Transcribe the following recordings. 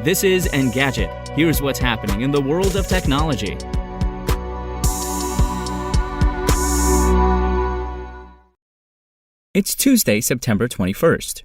This is Engadget. Here's what's happening in the world of technology. It's Tuesday, September 21st.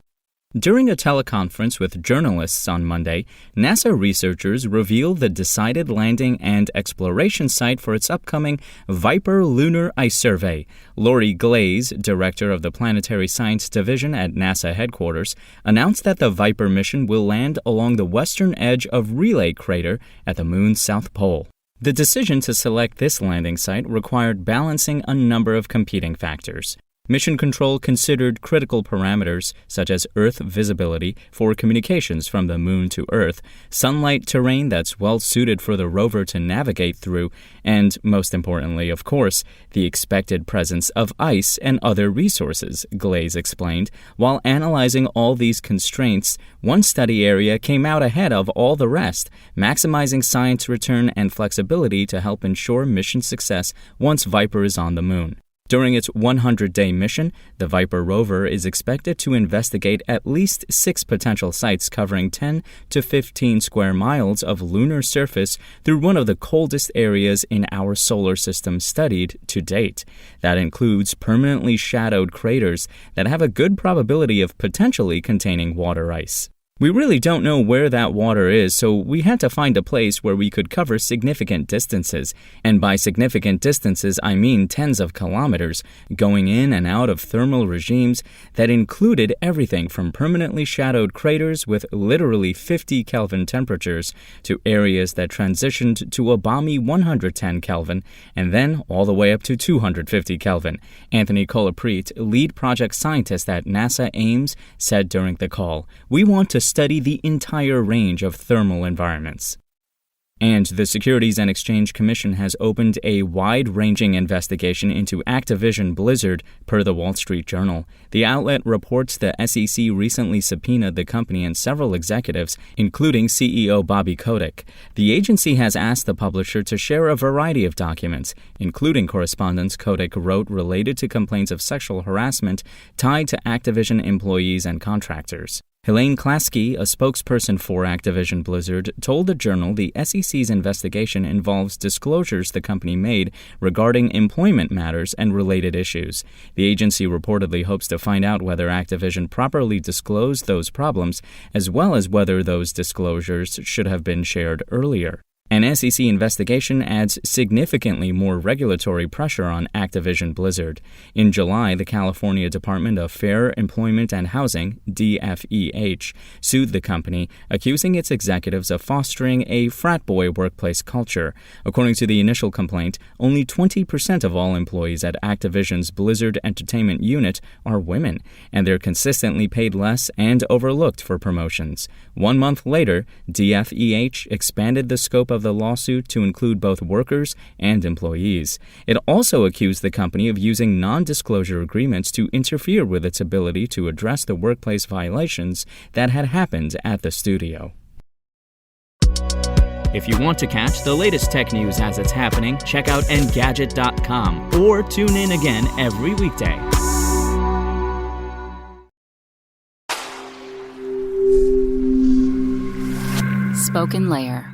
During a teleconference with journalists on Monday, NASA researchers revealed the decided landing and exploration site for its upcoming VIPER Lunar Ice Survey. Lori Glaze, director of the Planetary Science Division at NASA headquarters, announced that the VIPER mission will land along the western edge of Relay Crater at the moon's south pole. The decision to select this landing site required balancing a number of competing factors. Mission Control considered critical parameters such as Earth visibility for communications from the Moon to Earth, sunlight terrain that's well suited for the rover to navigate through, and, most importantly, of course, the expected presence of ice and other resources, Glaze explained. While analyzing all these constraints, one study area came out ahead of all the rest, maximizing science return and flexibility to help ensure mission success once VIPER is on the Moon. During its 100-day mission, the VIPER Rover is expected to investigate at least 6 potential sites covering 10 to 15 square miles of lunar surface through one of the coldest areas in our solar system studied to date. That includes permanently shadowed craters that have a good probability of potentially containing water ice. We really don't know where that water is, so we had to find a place where we could cover significant distances. And by significant distances, I mean tens of kilometers, going in and out of thermal regimes that included everything from permanently shadowed craters with literally 50 Kelvin temperatures to areas that transitioned to a balmy 110 Kelvin and then all the way up to 250 Kelvin. Anthony Colaprete, lead project scientist at NASA Ames, said during the call, "We want to study the entire range of thermal environments." And the Securities and Exchange Commission has opened a wide-ranging investigation into Activision Blizzard, per the Wall Street Journal. The outlet reports the SEC recently subpoenaed the company and several executives, including CEO Bobby Kotick. The agency has asked the publisher to share a variety of documents, including correspondence Kotick wrote related to complaints of sexual harassment tied to Activision employees and contractors. Helene Klasky, a spokesperson for Activision Blizzard, told the Journal the SEC's investigation involves disclosures the company made regarding employment matters and related issues. The agency reportedly hopes to find out whether Activision properly disclosed those problems, as well as whether those disclosures should have been shared earlier. An SEC investigation adds significantly more regulatory pressure on Activision Blizzard. In July, the California Department of Fair Employment and Housing, DFEH, sued the company, accusing its executives of fostering a frat boy workplace culture. According to the initial complaint, only 20% of all employees at Activision's Blizzard Entertainment unit are women, and they're consistently paid less and overlooked for promotions. 1 month later, DFEH expanded the scope of the lawsuit to include both workers and employees. It also accused the company of using non-disclosure agreements to interfere with its ability to address the workplace violations that had happened at the studio. If you want to catch the latest tech news as it's happening, check out Engadget.com or tune in again every weekday. Spoken Layer.